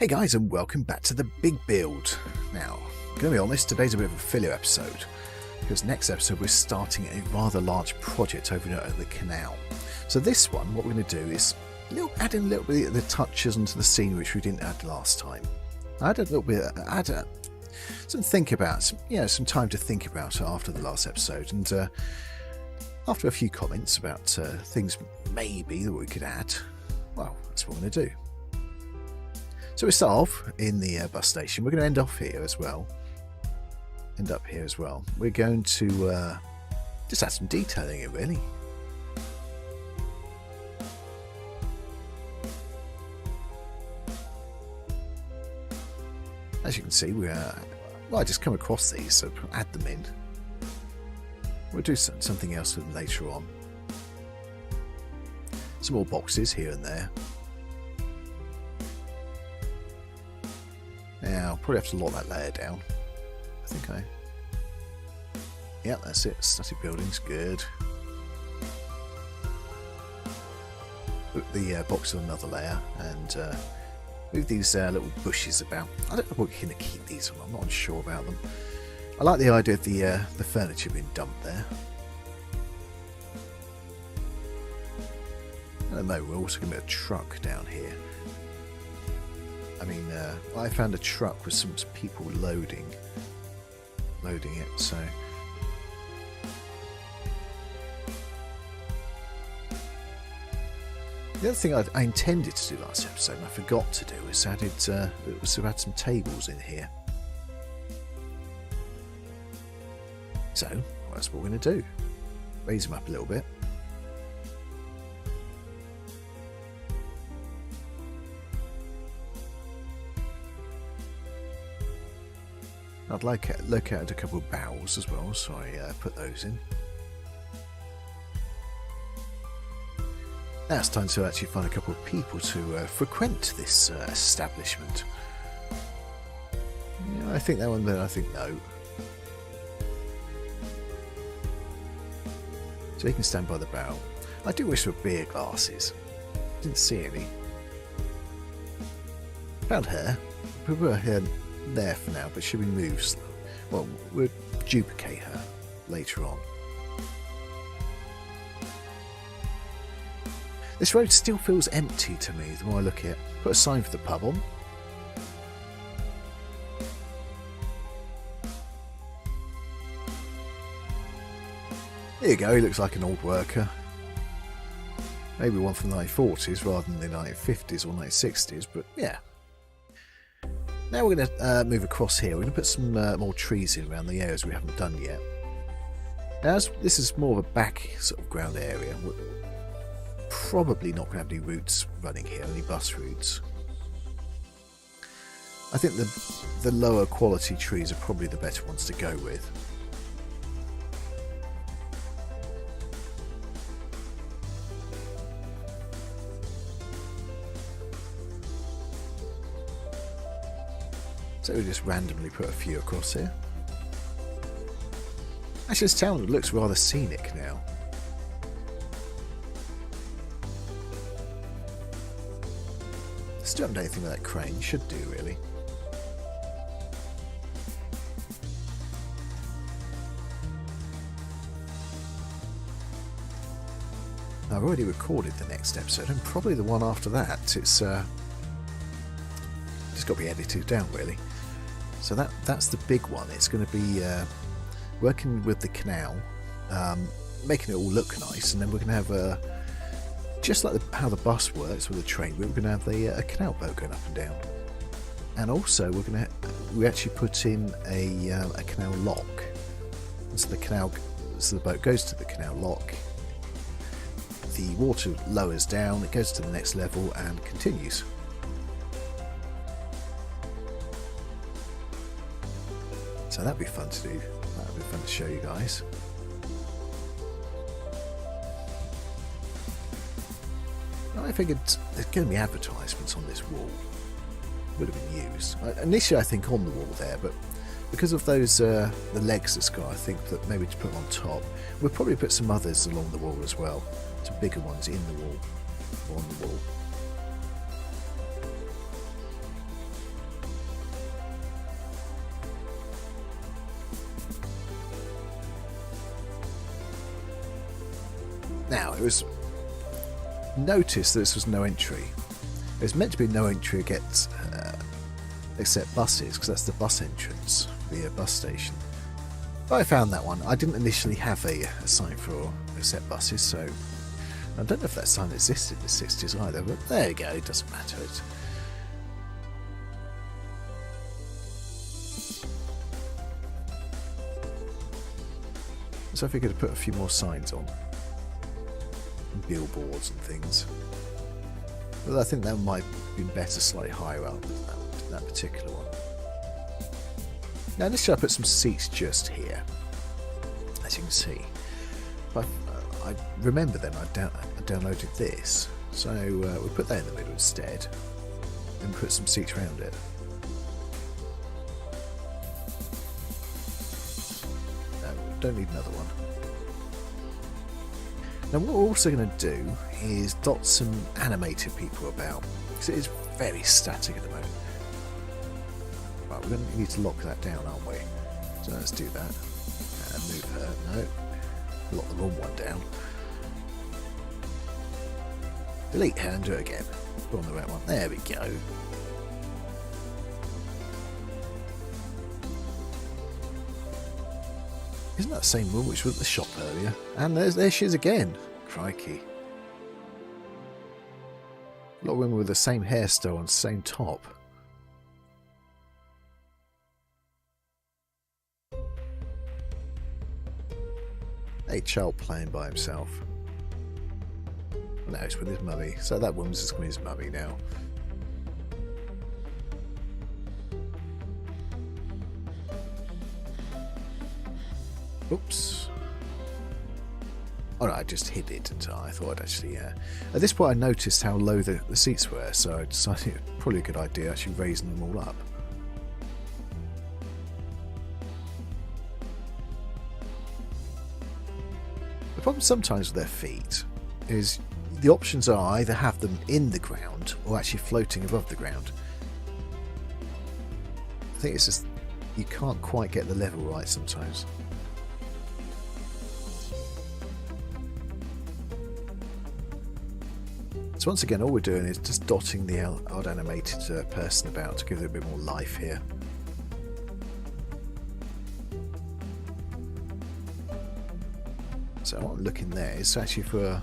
Hey guys, and welcome back to the big build. Now, I'm going to be honest, today's a bit of a filler episode, because next episode we're starting a rather large project over at the canal. So this one, what we're going to do is add in a little bit of the touches onto the scene which we didn't add last time. I had a little bit, some time to think about after the last episode, and after a few comments about things maybe that we could add, well, that's what we're going to do. So we start off in the bus station. We're going to end up here as well. We're going to just add some detailing in, really. As you can see, I just come across these, so add them in. We'll do something else with them later on. Some more boxes here and there. Now, probably have to lock that layer down. Yeah, that's it. Static buildings, good. Put the box on another layer and move these little bushes about. I don't know what we're going to keep these on. I'm not sure about them. I like the idea of the furniture being dumped there. I don't know. We're also going to get a truck down here. I mean, I found a truck with some people loading it, so the other thing I intended to do last episode and I forgot to do is add some tables in here. So that's what we're going to do. Raise them up a little bit. I'd like to look at a couple of barrels as well, so I put those in. Now it's time to actually find a couple of people to frequent this establishment. Yeah, I think that one, then I think no. So you can stand by the barrel. I do wish for beer glasses. Didn't see any. Found her. We put her there for now, but she moves. Well, we'll duplicate her later on. This road still feels empty to me the more I look at it. Put a sign for the pub on. There you go, he looks like an old worker. Maybe one from the 1940s rather than the 1950s or 1960s, but yeah. Now we're going to move across here. We're going to put some more trees in around the areas we haven't done yet. Now, as this is more of a back sort of ground area, we're probably not going to have any routes running here, any bus routes. I think the lower quality trees are probably the better ones to go with. So we just randomly put a few across here. Actually, this town looks rather scenic now. Still haven't done anything with that crane. Should do, really. I've already recorded the next episode, and probably the one after that. It's just got to be edited down, really. So that's the big one. It's going to be working with the canal, making it all look nice, and then we're going to have just like how the bus works with the train. We're going to have a canal boat going up and down, and also we actually put in a canal lock. And so the boat goes to the canal lock. The water lowers down. It goes to the next level and continues. So that'd be fun to do. That'd be fun to show you guys. I figured there's going to be advertisements on this wall. Would have been used. Initially I think on the wall there, but because of those the legs it's got, I think that maybe to put on top. We'll probably put some others along the wall as well. Some bigger ones in the wall or on the wall. Now, it was noticed that this was no entry. It was meant to be no entry except buses, because that's the bus entrance, the bus station. But I found that one. I didn't initially have a sign for except buses, so I don't know if that sign existed in the 60s either, but there you go, it doesn't matter. So I figured I'd put a few more signs on. And billboards and things. But I think that might have been better slightly higher up than that particular one. Now initially I put some seats just here, as you can see. But I remember then I downloaded this, so we put that in the middle instead, and put some seats around it. No, don't need another one. Now what we're also going to do is dot some animated people about, because it is very static at the moment. Right, we're going to need to lock that down, aren't we? So let's do that. And move her. No. Lock the wrong one down. Delete her and do it again. Put on the right one. There we go. Isn't that the same woman which was at the shop earlier? And there she is again. Crikey. A lot of women with the same hairstyle and same top. A child playing by himself. No, it's with his mummy. So that woman's just with his mummy now. Oops. Alright, I just hid it until I thought I'd actually... At this point I noticed how low the seats were, so I decided it was probably a good idea actually raising them all up. The problem sometimes with their feet is the options are either have them in the ground or actually floating above the ground. I think it's just you can't quite get the level right sometimes. So once again all we're doing is just dotting the odd animated person about to give it a bit more life here. So what I'm looking there is actually for,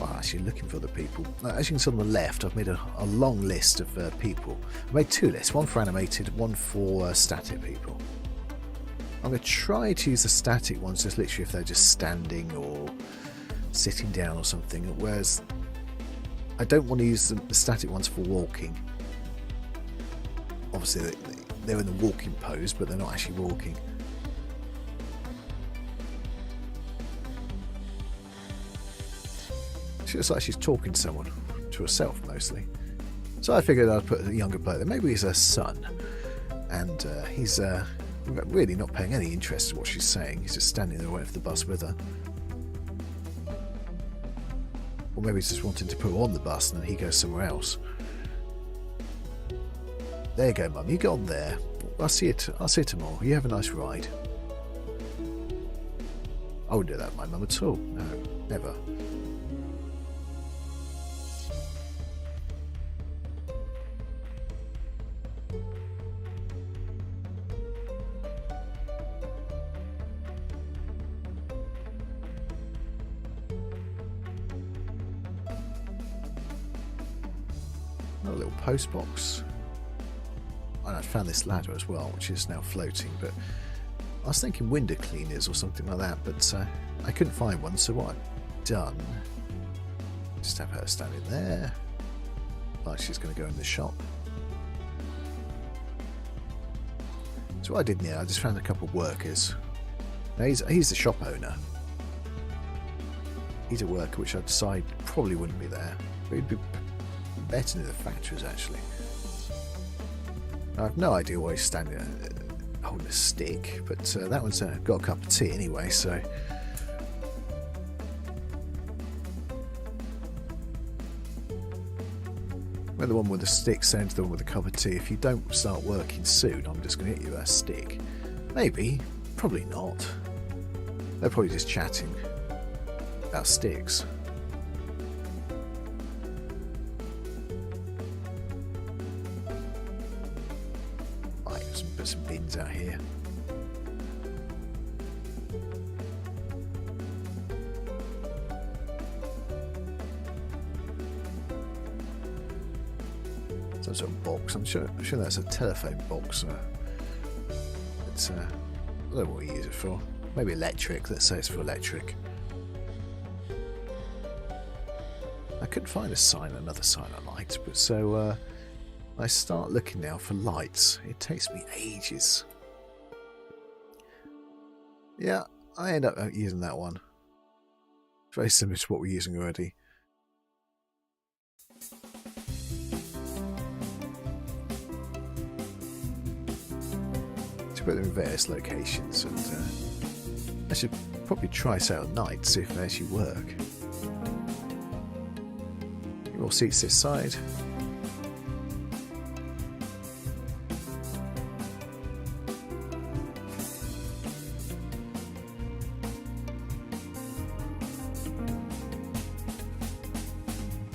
well, actually looking for the people. As you can see on the left, I've made a long list of people. I made two lists, one for animated, one for static people. I'm going to try to use the static ones just literally if they're just standing or sitting down or something, whereas I don't want to use the static ones for walking. Obviously they're in the walking pose, but they're not actually walking. She looks like she's talking to someone, to herself mostly. So I figured I'd put a younger player there. Maybe he's her son, and he's really not paying any interest in what she's saying. He's just standing there waiting for the bus with her. Or maybe he's just wanting to put her on the bus and then he goes somewhere else. There you go, Mum. You get on there. I'll see you tomorrow. You have a nice ride. I wouldn't do that with my mum at all. No, never. A little post box. And I found this ladder as well, which is now floating, but I was thinking window cleaners or something like that, but I couldn't find one, so what I've done, just have her standing there, like she's going to go in the shop. So what I did I just found a couple of workers. Now he's the shop owner. He's a worker, which I decided probably wouldn't be there, but he'd be better near the factories actually. I have no idea why he's standing holding a stick, but that one's got a cup of tea anyway, so when the one with the stick saying to the one with a cup of tea, if you don't start working soon, I'm just going to hit you with a stick. Maybe, probably not. They're probably just chatting. About sticks. Right, put some bins out here. Some sort of box. I'm sure that's a telephone box. It's I don't know what we use it for. Maybe electric. Let's say it's for electric. I couldn't find another sign I liked, but so I start looking now for lights. It takes me ages. Yeah, I end up using that one. Very similar to what we're using already. To put them in various locations, and I should probably try this out at night, see if they actually work. More seats this side.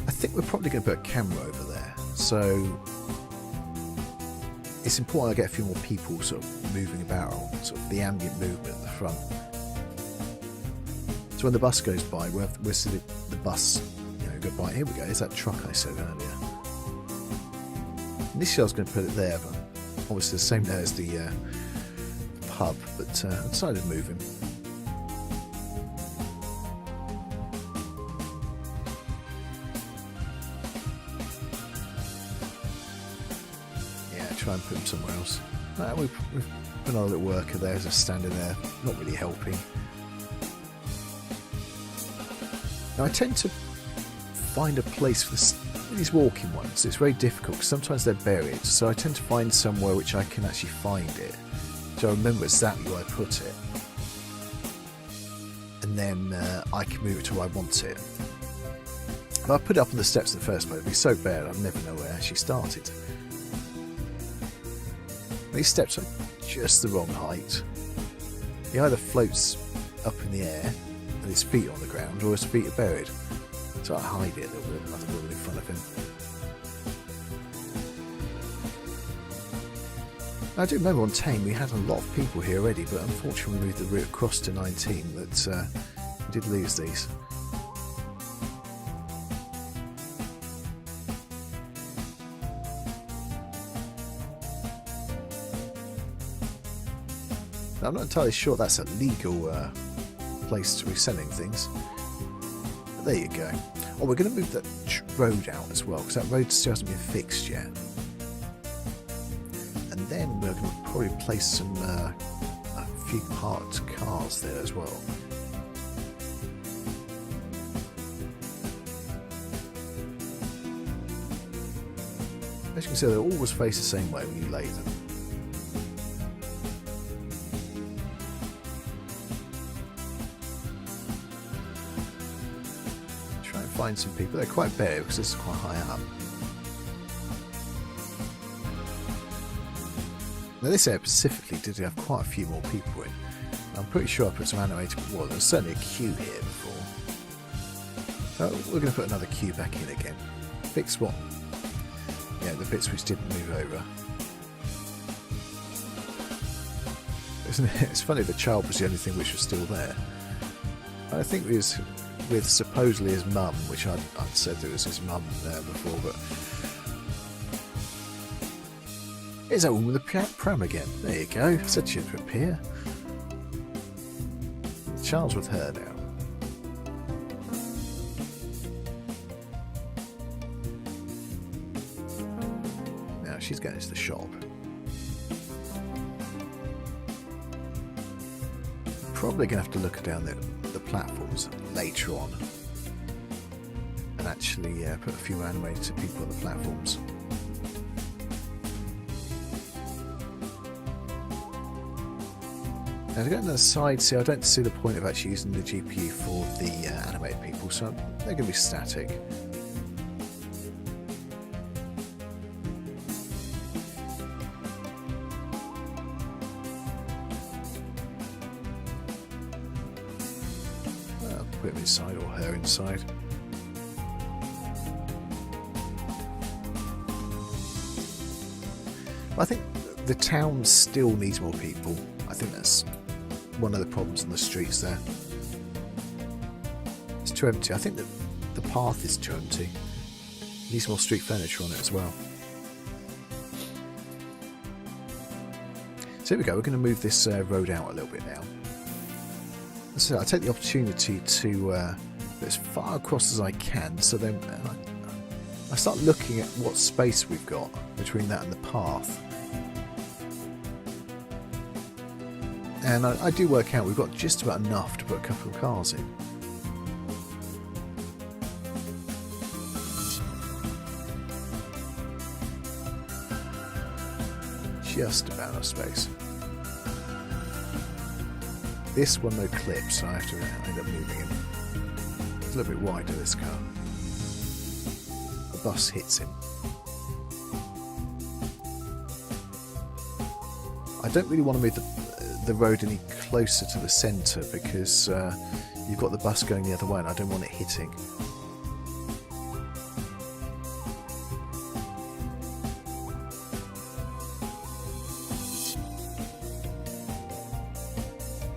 I think we're probably going to put a camera over there, so it's important I get a few more people sort of moving about, sort of the ambient movement at the front. So when the bus goes by, we'll see the bus. Goodbye. Here we go. There's that truck I said earlier. Initially I was going to put it there, but obviously the same there as the pub, but I decided to move him. Yeah, try and put him somewhere else. We've put another little worker there, just standing there, not really helping. Now I tend to find a place for these walking ones. It's very difficult because sometimes they're buried, so I tend to find somewhere which I can actually find it, so I remember exactly where I put it, and then I can move it to where I want it. If I put it up on the steps in the first place, it'd be so bad I'd never know where I actually started. These steps are just the wrong height. He either floats up in the air and his feet are on the ground, or his feet are buried. So I hide it a little bit, like a little in front of him. I do remember on Tame we had a lot of people here already, but unfortunately we moved the route across to 19 that we did lose these. Now, I'm not entirely sure that's a legal place to be selling things. But there you go. Oh, we're going to move that road out as well, because that road still hasn't been fixed yet. And then we're going to probably place some a few parked cars there as well. As you can see, they always face the same way when you lay them. Find some people. They're quite bare because this is quite high up. Now this area specifically did have quite a few more people in. I'm pretty sure I put some animated. Well, there was certainly a queue here before. So we're going to put another queue back in again. Fix what? Yeah, the bits which didn't move over. Isn't it? It's funny the child was the only thing which was still there. I think it was with supposedly his mum, which I'd said it was his mum there before, but here's that one with the pram again. There you go. Said she'd appear. The child's with her now. Now she's going to the shop. Probably going to have to look down the platforms later on and actually put a few animated people on the platforms. Now to go to the side, see, I don't see the point of actually using the GPU for the animated people, so they're going to be static. put him inside or her inside. I think the town still needs more people. I think that's one of the problems on the streets there. It's too empty. I think that the path is too empty. Needs more street furniture on it as well. So here we go. We're going to move this road out a little bit now. So I take the opportunity to go as far across as I can. So then I start looking at what space we've got between that and the path. And I do work out we've got just about enough to put a couple of cars in. Just about enough space. This one no clips, so I have to end up moving him. It's a little bit wider, this car. The bus hits him. I don't really want to move the road any closer to the centre because you've got the bus going the other way and I don't want it hitting.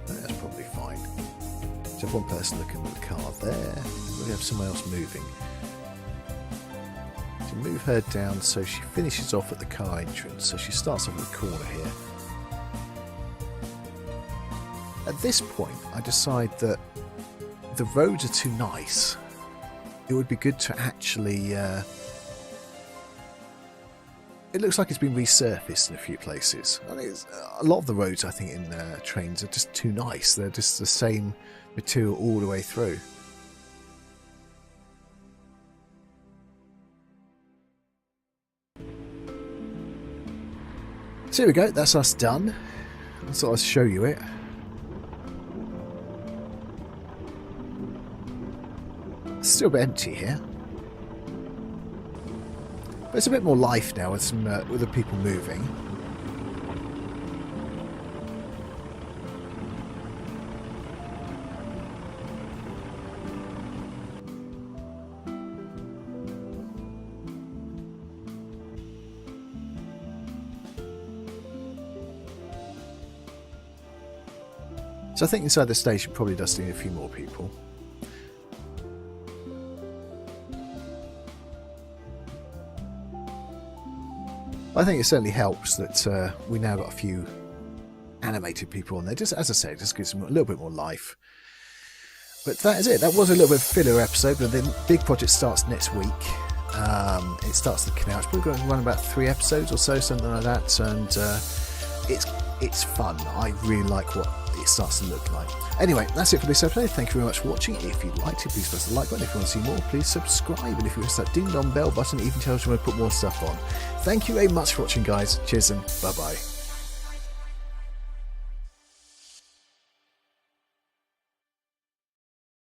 That's probably fine. Just have one person looking at the car there. We have someone else moving. To move her down so she finishes off at the car entrance, so she starts off at the corner here. At this point, I decide that the roads are too nice. It would be good to actually... it looks like it's been resurfaced in a few places. I think a lot of the roads, I think, in Trainz are just too nice. They're just the same material all the way through. So here we go, that's us done. I thought I'd show you it. It's still a bit empty here. But there's a bit more life now with some with the people moving. So I think inside the station probably does need a few more people. I think it certainly helps that we now got a few animated people on there. Just as I say, just gives them a little bit more life. But that is it. That was a little bit of a filler episode, but the big project starts next week. It starts the canal. It's probably going to run about 3 episodes or so, something like that. And it's fun. I really like what it starts to look like. Anyway, that's it for this episode. Thank you very much for watching. If you liked it, please press the like button. If you want to see more, please subscribe. And if you press that ding dong bell button, it even tells you when I put more stuff on. Thank you very much for watching, guys. Cheers and bye bye.